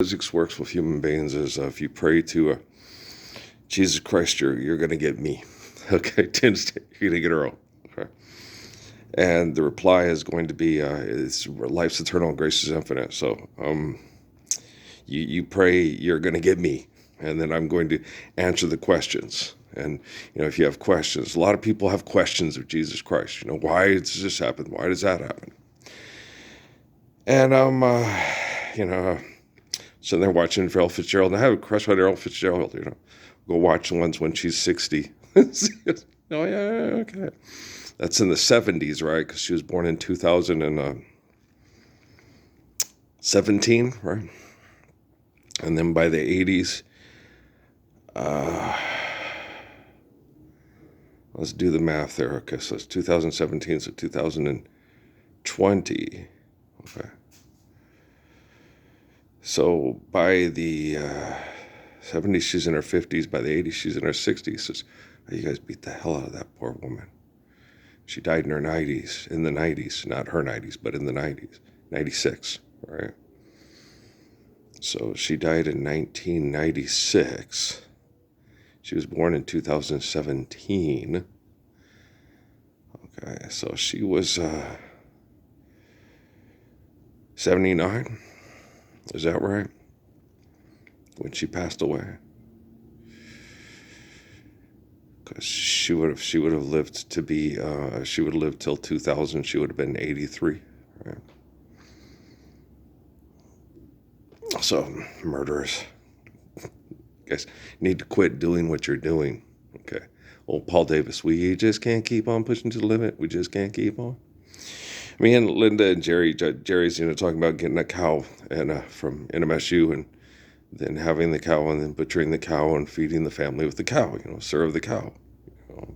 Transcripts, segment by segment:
Physics works with human beings is if you pray to Jesus Christ, you're going to get me. Okay, you're going to get Earl. Okay, and the reply is going to be, life's eternal and grace is infinite. So you pray, you're going to get me, and then I'm going to answer the questions. And if you have questions, a lot of people have questions of Jesus Christ. Why does this happen? Why does that happen? And sitting there watching Ella Fitzgerald, and I have a crush on Ella Fitzgerald. Go watch the ones when she's 60. Oh yeah, okay. That's in the 70s, right? Because she was born in 2017, right? And then by the 80s, let's do the math there. Okay, so it's 2017, so 2020. Okay. So by the 70s, she's in her 50s. By the 80s, she's in her 60s. So you guys beat the hell out of that poor woman. She died in her 90s, in the 90s. Not her 90s, but in the 90s. 96, right? So she died in 1996. She was born in 2017. Okay, so she was 79. Is that right? When she passed away, because she would have lived to be she would have lived till 2000. She would have been 83. Right? So murderers, you guys need to quit doing what you're doing. Okay, old Paul Davis. We just can't keep on pushing to the limit. We just can't keep on. Me and Linda and Jerry's talking about getting a cow and from NMSU, and then having the cow and then butchering the cow and feeding the family with the cow. Serve the cow,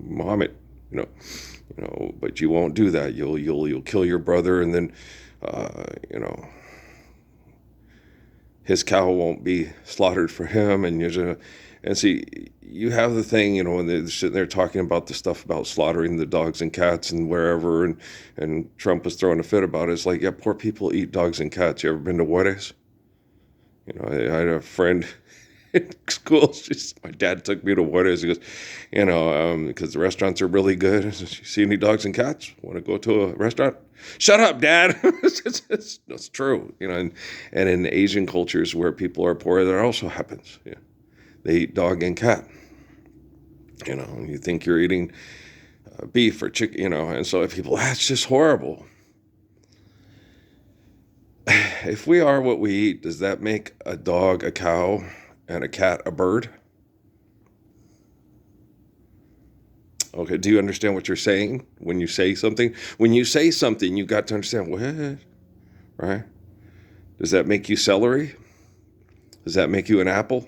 Muhammad. But you won't do that. You'll kill your brother, and then his cow won't be slaughtered for him, and see, you have the thing, when they're sitting there talking about the stuff about slaughtering the dogs and cats and wherever, and Trump was throwing a fit about it. It's like, yeah, poor people eat dogs and cats. You ever been to Juarez? I had a friend in school. My dad took me to Juarez. He goes, because the restaurants are really good. You see any dogs and cats? Want to go to a restaurant? Shut up, Dad. It's true. And in Asian cultures where people are poor, that also happens. Yeah. They eat dog and cat. You think you're eating beef or chicken, and so if people, that's just horrible. If we are what we eat, does that make a dog a cow and a cat a bird? Okay, do you understand what you're saying when you say something? When you say something, you got to understand what, right? Does that make you celery? Does that make you an apple?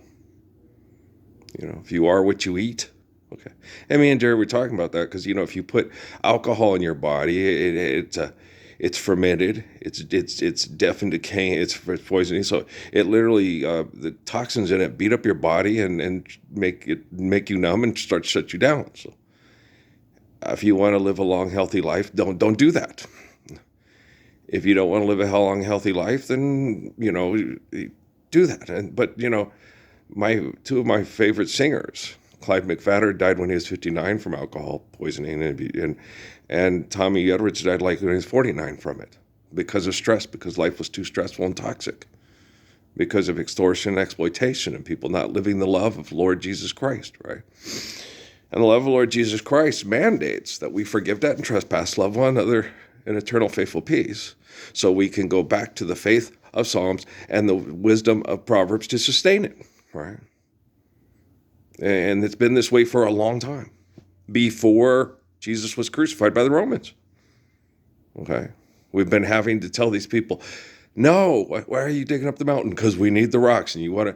If you are what you eat. Okay. And me and Jerry were talking about that because, if you put alcohol in your body, it's fermented, it's death and decay, it's poisoning. So it literally, the toxins in it beat up your body and make you numb and shut you down. So if you want to live a long, healthy life, don't do that. If you don't want to live a long, healthy life, then, do that. But two of my favorite singers, Clyde McPhatter died when he was 59 from alcohol poisoning, and Tommy Udrich died when he was 49 from it because of stress, because life was too stressful and toxic, because of extortion and exploitation and people not living the love of Lord Jesus Christ, right? And the love of Lord Jesus Christ mandates that we forgive debt and trespass, love one another in eternal faithful peace, so we can go back to the faith of Psalms and the wisdom of Proverbs to sustain it, right? And it's been this way for a long time, before Jesus was crucified by the Romans. Okay, we've been having to tell these people, no, why are you digging up the mountain? Because we need the rocks, and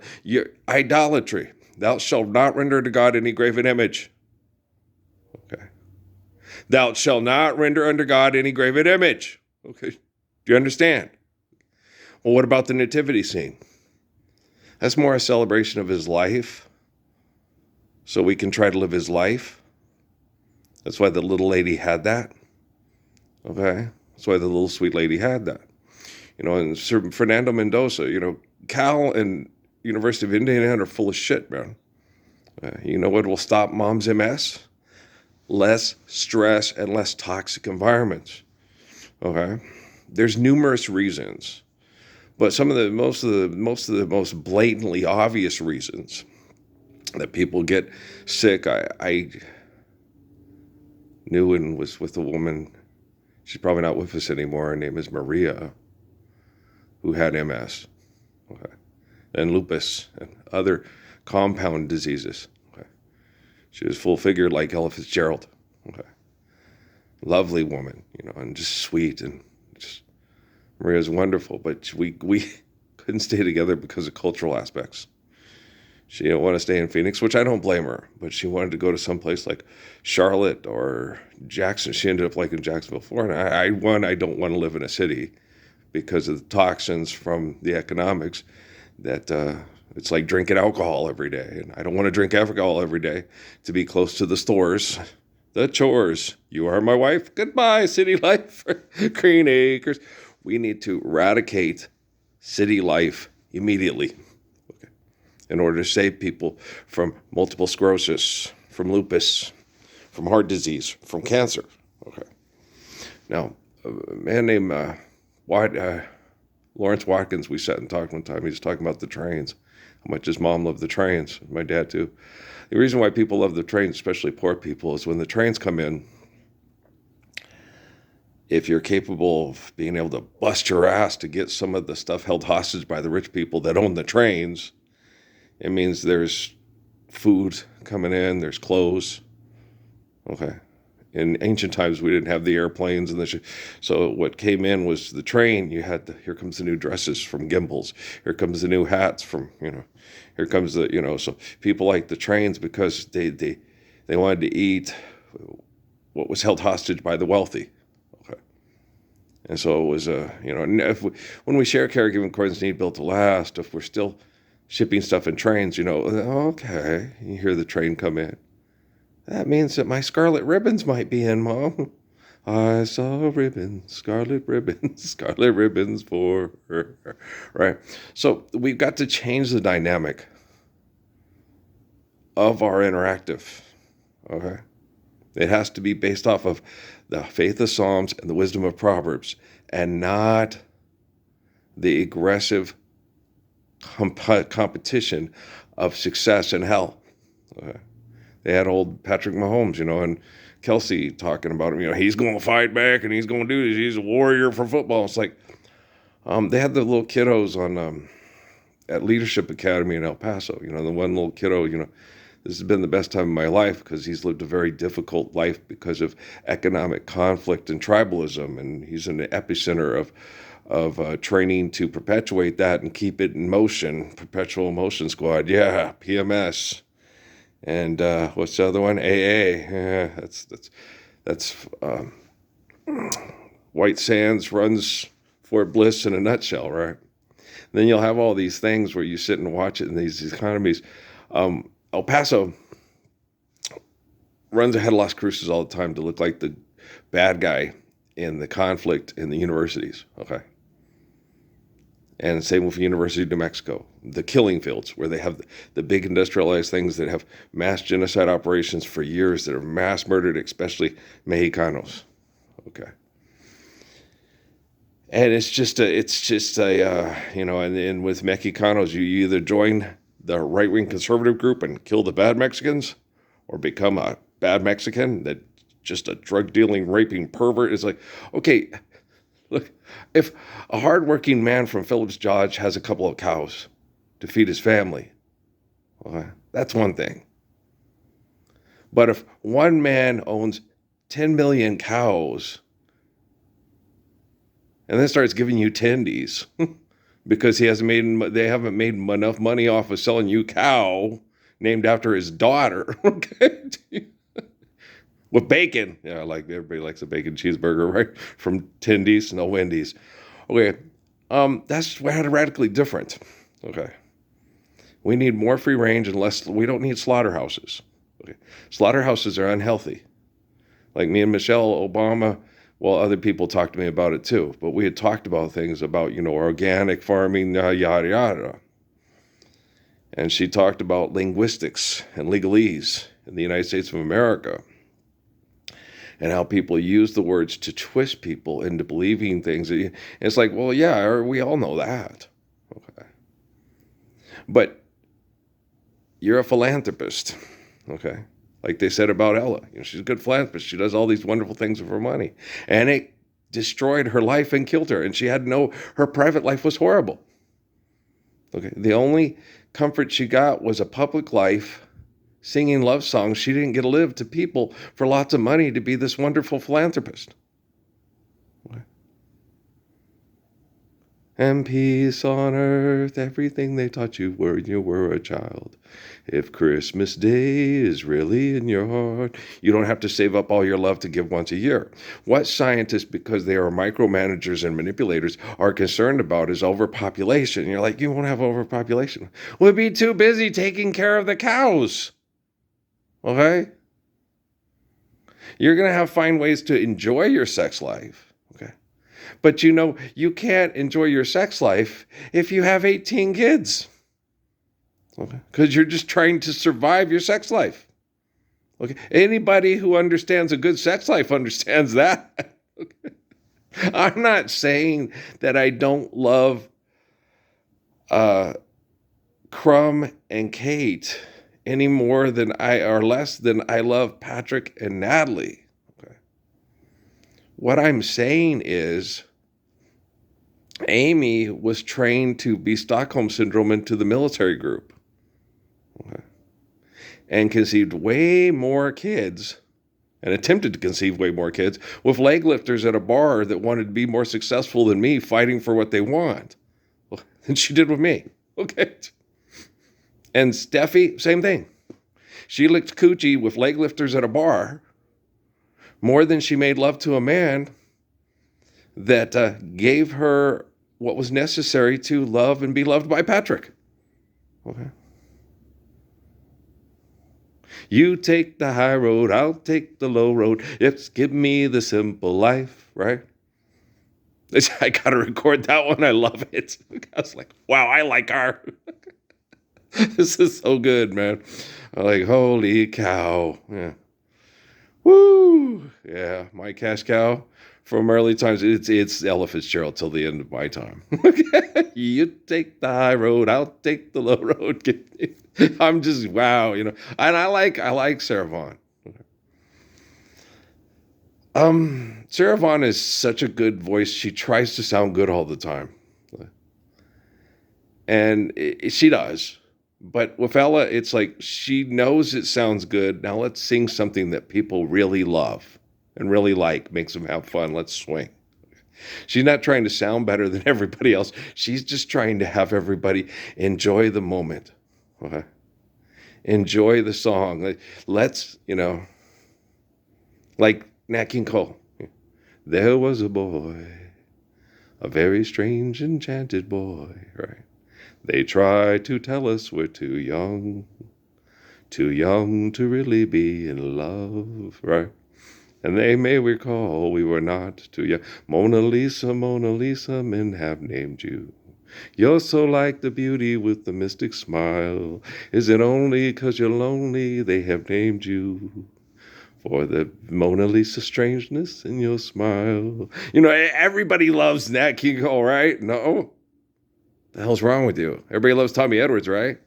idolatry. Thou shalt not render to God any graven image. Okay, thou shalt not render unto God any graven image. Okay, do you understand? Well, what about the nativity scene? That's more a celebration of his life, so we can try to live his life. That's why the little lady had that. Okay? That's why the little sweet lady had that. And Fernando Mendoza, Cal and University of Indiana are full of shit, man. You know what will stop mom's MS? Less stress and less toxic environments. Okay, there's numerous reasons, but some of the most blatantly obvious reasons that people get sick. I knew and was with a woman. She's probably not with us anymore. Her name is Maria, who had MS, okay, and lupus and other compound diseases. Okay, she was full figured like Ella Fitzgerald. Okay, lovely woman, and just sweet and just Maria's wonderful. But we couldn't stay together because of cultural aspects. She didn't want to stay in Phoenix, which I don't blame her, but she wanted to go to some place like Charlotte or Jackson. She ended up liking Jacksonville, Florida. I don't want to live in a city because of the toxins from the economics that it's like drinking alcohol every day. And I don't want to drink alcohol every day to be close to the stores, the chores. You are my wife. Goodbye, city life, Green Acres. We need to eradicate city life immediately in order to save people from multiple sclerosis, from lupus, from heart disease, from cancer. Okay. Now, a man named Lawrence Watkins, we sat and talked one time. He was talking about the trains, how much his mom loved the trains, my dad too. The reason why people love the trains, especially poor people, is when the trains come in, if you're capable of being able to bust your ass to get some of the stuff held hostage by the rich people that own the trains, it means there's food coming in, there's clothes. Okay. In ancient times, we didn't have the airplanes and so what came in was the train. You had here comes the new dresses from Gimbels. Here comes the new hats from, here comes so people like the trains because they wanted to eat what was held hostage by the wealthy. Okay. And so it was, when we share caregiving accordance need built to last, if we're still shipping stuff in trains, okay, you hear the train come in. That means that my scarlet ribbons might be in, Mom. I saw ribbons, scarlet ribbons for her. Right? So we've got to change the dynamic of our interactive. Okay? It has to be based off of the faith of Psalms and the wisdom of Proverbs, and not the aggressive competition of success and hell. Okay. They had old Patrick Mahomes, and Kelsey talking about him. He's going to fight back and he's going to do this. He's a warrior for football. It's like they had the little kiddos on at Leadership Academy in El Paso. The one little kiddo. This has been the best time of my life because he's lived a very difficult life because of economic conflict and tribalism, and he's in the epicenter of training to perpetuate that and keep it in motion. Perpetual Motion Squad, yeah, PMS, and what's the other one? AA. Yeah, that's White Sands runs Fort Bliss in a nutshell, right? And then you'll have all these things where you sit and watch it in these economies. El Paso runs ahead of Las Cruces all the time to look like the bad guy in the conflict in the universities. Okay. And same with the University of New Mexico, the killing fields, where they have the big industrialized things that have mass genocide operations for years that have mass murdered, especially Mexicanos. Okay. And it's just a and with Mexicanos, you either join the right-wing conservative group and kill the bad Mexicans, or become a bad Mexican that just a drug-dealing, raping pervert. It's like, okay, look, if a hardworking man from Phillips Dodge has a couple of cows to feed his family, well, that's one thing. But if one man owns 10 million cows and then starts giving you tendies because they haven't made enough money off of selling you cow named after his daughter, okay? With bacon. Yeah, like everybody likes a bacon cheeseburger, right? From Tendies, no Wendy's. Okay, that's radically different. Okay. We need more free range and less, we don't need slaughterhouses. Okay. Slaughterhouses are unhealthy. Like me and Michelle Obama, Well, other people talked to me about it too, but we had talked about things about, organic farming, yada, yada. And she talked about linguistics and legalese in the United States of America and how people use the words to twist people into believing things. And it's like, well, yeah, we all know that. Okay. But you're a philanthropist, okay? Like they said about Ella. She's a good philanthropist. She does all these wonderful things with her money. And it destroyed her life and killed her. And she had her private life was horrible. Okay. The only comfort she got was a public life, singing love songs she didn't get to live to people for lots of money to be this wonderful philanthropist. Okay. And peace on earth, everything they taught you when you were a child. If Christmas Day is really in your heart, you don't have to save up all your love to give once a year. What scientists, because they are micromanagers and manipulators, are concerned about is overpopulation. You're like, you won't have overpopulation. We'll be too busy taking care of the cows. Okay? You're going to find ways to enjoy your sex life. Okay? But you can't enjoy your sex life if you have 18 kids. Okay? Because you're just trying to survive your sex life. Okay? Anybody who understands a good sex life understands that. Okay? I'm not saying that I don't love Crumb and Kate any more than or less than I love Patrick and Natalie. Okay? What I'm saying is Amy was trained to be Stockholm Syndrome into the military group. Okay? And conceived way more kids and attempted to conceive way more kids with leg lifters at a bar that wanted to be more successful than me fighting for what they want than she did with me. Okay. And Steffi, same thing. She licked coochie with leg lifters at a bar more than she made love to a man that gave her what was necessary to love and be loved by Patrick. Okay. You take the high road, I'll take the low road. It's give me the simple life, right? I got to record that one. I love it. I was like, wow, I like her. This is so good, man. I'm like, holy cow. Yeah. Woo. Yeah, my cash cow from early times. It's Ella Fitzgerald till the end of my time. You take the high road, I'll take the low road. I'm just wow, And I like Sarah Vaughan. Sarah Vaughan is such a good voice. She tries to sound good all the time. And she does. But with Ella, it's like she knows it sounds good. Now let's sing something that people really love and really like, makes them have fun. Let's swing. She's not trying to sound better than everybody else. She's just trying to have everybody enjoy the moment. Okay? Enjoy the song. Let's, like Nat King Cole. There was a boy, a very strange, enchanted boy, right? They try to tell us we're too young to really be in love, right? And they may recall we were not too young. Mona Lisa, men have named you. You're so like the beauty with the mystic smile. Is it only 'cause you're lonely they have named you? For the Mona Lisa strangeness in your smile. Everybody loves Nat King Cole, right? No? The hell's wrong with you? Everybody loves Tommy Edwards, right?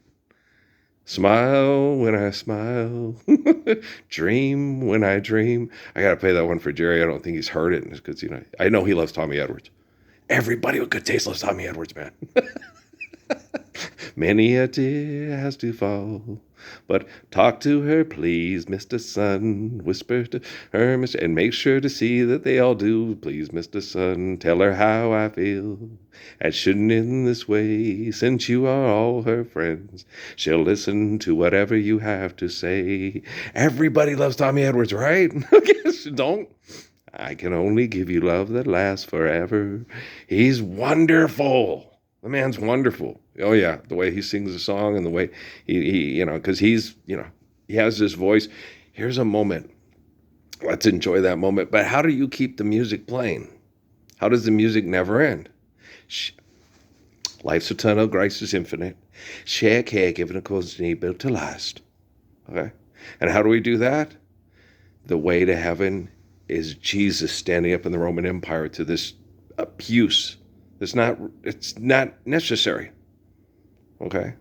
Smile when I smile. Dream when I dream. I gotta play that one for Jerry. I don't think he's heard it because I know he loves Tommy Edwards. Everybody with good taste loves Tommy Edwards, man. Many a tear has to fall, but talk to her, please, Mr. Sun. Whisper to her, and make sure to see that they all do. Please, Mr. Sun, tell her how I feel. I shouldn't in this way, since you are all her friends. She'll listen to whatever you have to say. Everybody loves Tommy Edwards, right? Guess don't. I can only give you love that lasts forever. He's wonderful. The man's wonderful. Oh yeah, the way he sings the song and the way he because he has this voice. Here's a moment Let's enjoy that moment. But how do you keep the music playing? How does the music never end? Life's eternal, grace is infinite. Share, care, given a cause need built to last. Okay? And how do we do that? The way to heaven is Jesus standing up in the Roman Empire to this abuse. It's not necessary. Okay?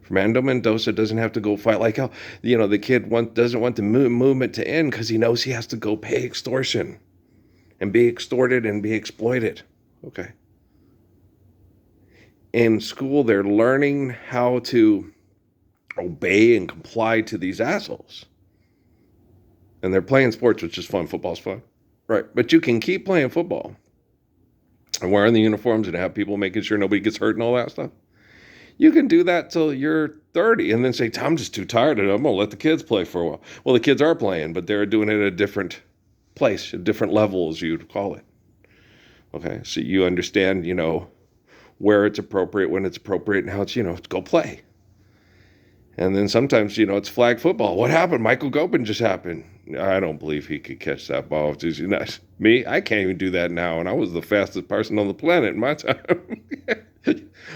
Fernando Mendoza doesn't have to go fight like how, the kid doesn't want the movement to end because he knows he has to go pay extortion and be extorted and be exploited. Okay. In school, they're learning how to obey and comply to these assholes. And they're playing sports, which is fun. Football's fun. Right. But you can keep playing football and wearing the uniforms and have people making sure nobody gets hurt and all that stuff. You can do that till you're 30 and then say, I'm just too tired and I'm going to let the kids play for a while. Well, the kids are playing, but they're doing it at a different place, a different level, as you'd call it. Okay, so you understand, where it's appropriate, when it's appropriate, and how it's, go play. And then sometimes, it's flag football. What happened? Michael Gopin just happened. I don't believe he could catch that ball. Me, I can't even do that now, and I was the fastest person on the planet in my time.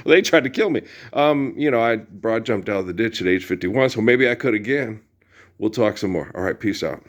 They tried to kill me. I broad jumped out of the ditch at age 51, so maybe I could again. We'll talk some more. All right, peace out.